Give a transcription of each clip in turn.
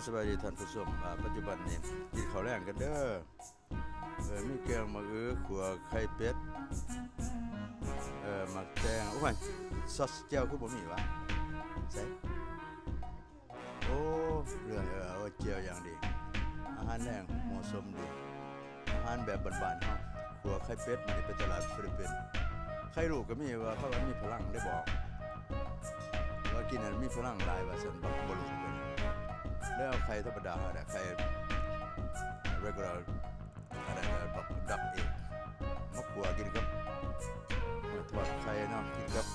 สบายดีท่านผู้ชมปัจจุบันนี้กินข้าวแรงกันเด้อมีแกงมะขัวไข่เป็ดหมักแตงโอ้ยซอสแจ่วคือบ่มีวะใส่โอ้เรื่องเจียวอย่างดีอาหารแรงเหมาะสมดีอาหารแบบบ้านๆเฮาขัวไข่เป็ดมันไปตลาดฟิลิปปินส์ไข่ลูกก็มีว่าเขาว่ามีพลังได้บอกว่ากินนั้นมีพลังหลายว่าซั่นบ่รู้กันแล้วเอาไข่ธรรมดาเนี่ยไข่ regular อะไรนะแบบดักเองมะขัวกินกับทอดไข่เนาะกินกับ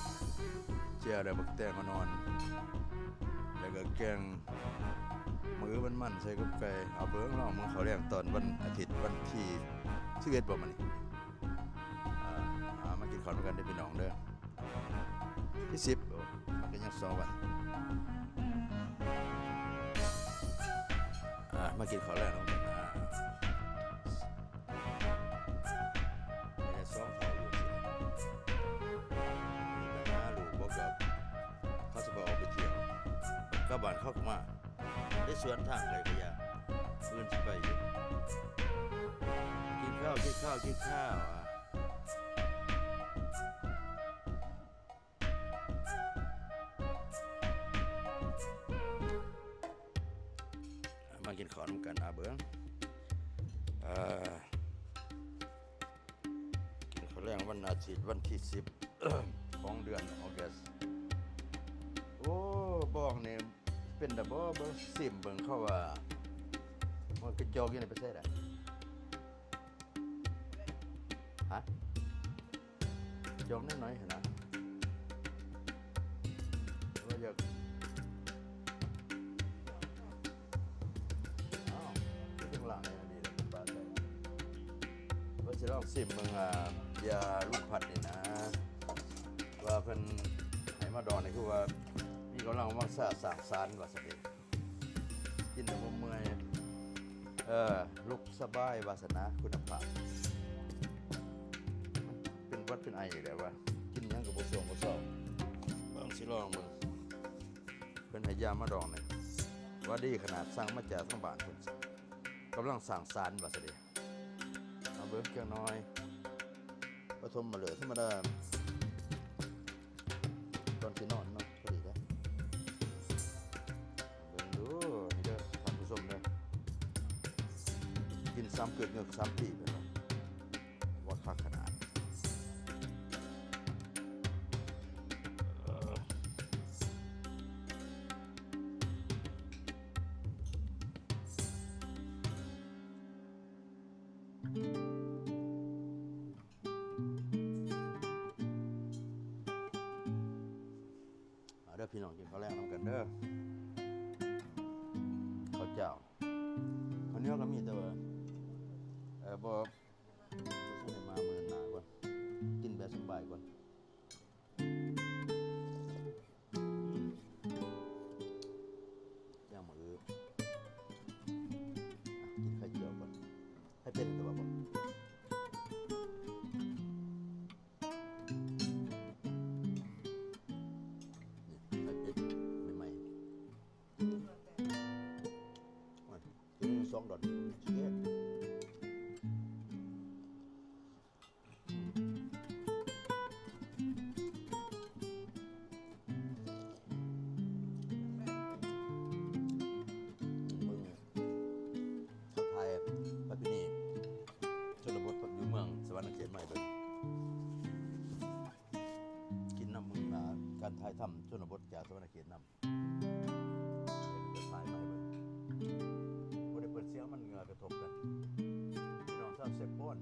เจียวแล้วบักแตงนอนแล้วก็แกงมื้อมันใส่กับไก่เอาเบิ่งลองมึงเขาเลี้ยงตอนวันอาทิตย์วันที่11บ่มื้อนี้มากินข้าวด้วยกันได้พี่น้องเด้อที่10มันก็ยัง2วันมากินข้าวแรกน้องกันไม่ได้ซ้อมเขาอยู่สิมีปัญหาลูกบอกกับเขาจะบอกออกไปเที่ยวก็บ้านเขาก็มาได้สวนทางเลยก็อยากเพื่อนสิไปอยู่กินข้าวมากินข้าวกันเบิ่งกินข้าวแรงวันอาทิตย์วันที่10 ของเดือนออกัสโอ้บอกนี่เป็นดับเบิ้ลซิมเบิ่งเข้าว่ามันกระจอกอยู่ในประเทศฮะจอกน้อยๆเห็นนะว่าอยากข้างหลังนี่ดีเลยปลาใส่ว่าจะลองซิมเบิ่งยาลูกผัดนี่นะว่าเพิ่นให้มาดองนี่คือว่ามีกำลังว่าสร้างสารว่าซั่นเด้กินแล้วบ่เมื่อยลุกสบายวาสนาคุณภาพเป็นวัดเป็นไออยู่แล้วว่ากินหยังก็บ่ส่วงบ่เศร้าบางสิลองเบิ่งเพิ่นให้ยามาดองนี่ว่าดีขนาดสั่งมาจากทางบ้านเพิ่นกำลังสั่งสารว่าซั่นเด้เอาเบิ่งจักหน่อยผสมมาเลยธรรมดาตอนสินอนเนาะพอดีเด้อเบิ่งดูนี่เด้อท่านผู้ชมเด้อกิน3เกิดเงือก3ปีเพิ่นว่าคักขนาดเด้อพี่น้องกินข้าวแรงน้ำกันเด้อข้าวเจ้าข้าวเหนียวก็มีแต่ว่าบ่ซื้อมามื้อหน้าก่อนกินแบบสบายก่อนย่างมื้อกินไข่เจียวก่อนให้เป็นตัวบ่2 ดอนเช็ดมึงเขาไทยพัฒนีชนบทอยู่เมืองสวรรค์เขตใหม่เบิ่งกินน้ำมึงการถ่ายทำชนบทจากสวรรค์เขตน้ำถ่ายใหม่เบิ่งเปิดเสียงมันเหงื่อกระทบกันพี่น้องชอบเซฟป้อน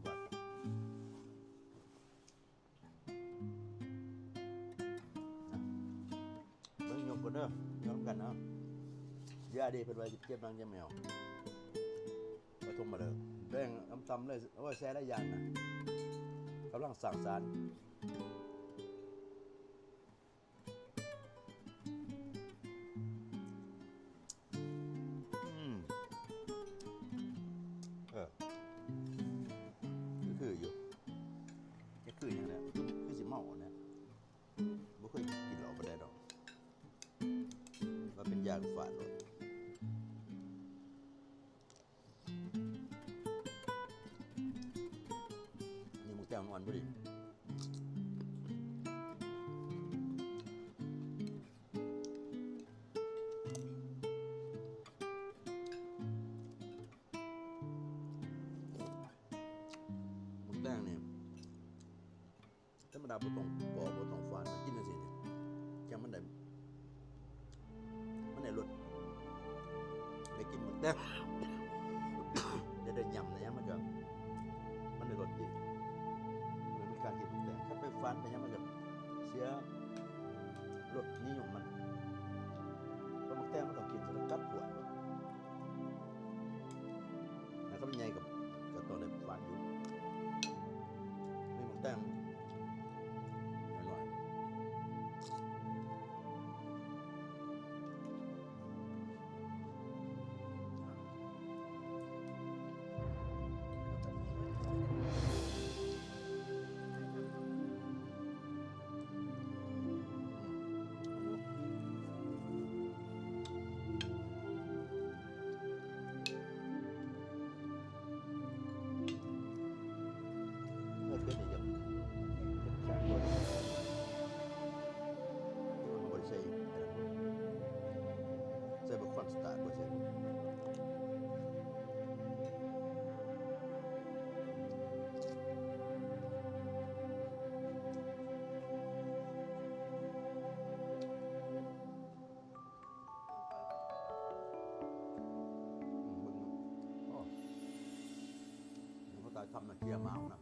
วัดเบิ่งยกกันเด้อยกกันเนาะยาดีเป็นไว้เจ็บนางจะแมวกระทบมาเลยแบ่งตำเลยเอาไว้แช่ได้ยันนะกำลังสั่งสารคืออยู่จะคืออย่างนี้คือสิเมาเนี่ยไม่เคยกินเหล้าไปได้ดอกว่าเป็นยาฝาดรถ แต้งเนี่ยธรรมดาบ่ต้องปอกบ่ต้องฟานมันกินจังซี่เนี่ยจังมันได้รสได้กินหมึกแต้ง ได้ยำนะมันก็มันได้รสดีมันมีการกินหมึกแต้งถ้าไปฟานไปมันก็เสียรสนิยมมันเพราะหมึกแต้งมันต้องกินสำหรับกัดปวดนะครับมันใหญ่กับตัวได้ฟานอยู่นี่หมึกแต้งอร่อยทำมาเกี่ยเมานะ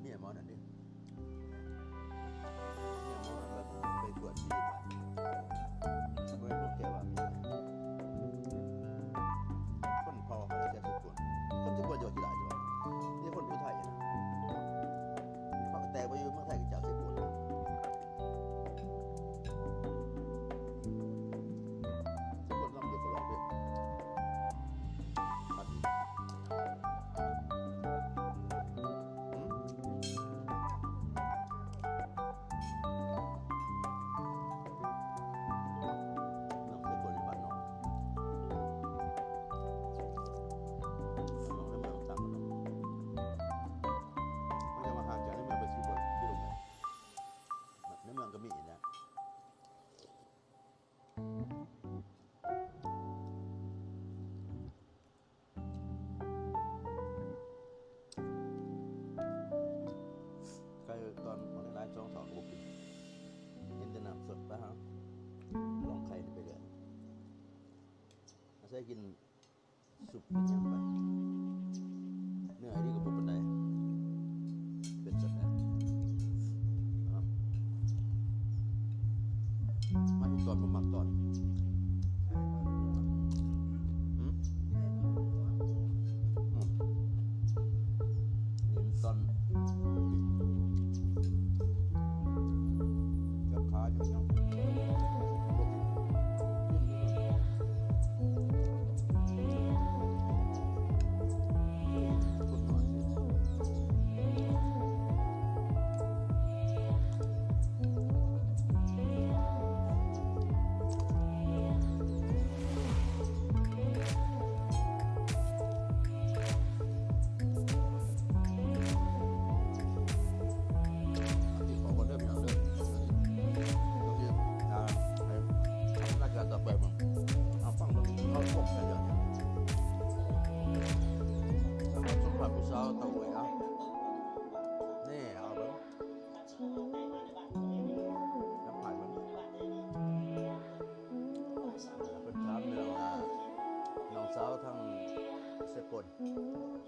เนี่ยมอนั่นดิเนี่ยมอนั่นแบบไปตรวจดีไม่รู้แกว่าคนพอเขาได้แค่สุดคนที่ควรจะกี่หลายจ้ะนี่คนผู้ไทยนะเขาแต่ไปอยู่เมืองไทยกับเจ้าเสกุลลำเดียวกับลำเดียวตอนมันได้ช่องสองกูกินแต่น้ำสดป่ะฮะลองไข่ไปเลยใช้กินสุปเป็นยังไปเนื้อดีกว่าปุ๊บเป็นไงเป็นสัตว์นะมาที่ตอนผมหมักตอนตอน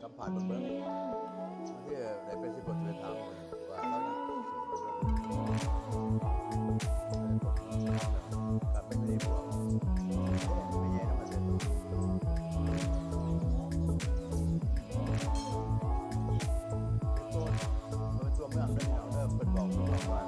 กำผ่านเบิ้งที่ได้เป็นสิบคนเป็นทางว่าเราการเป็นรีบวกไม่ใช่นะมันเป็นตัวเมืองเริ่มเป็นบอกว่า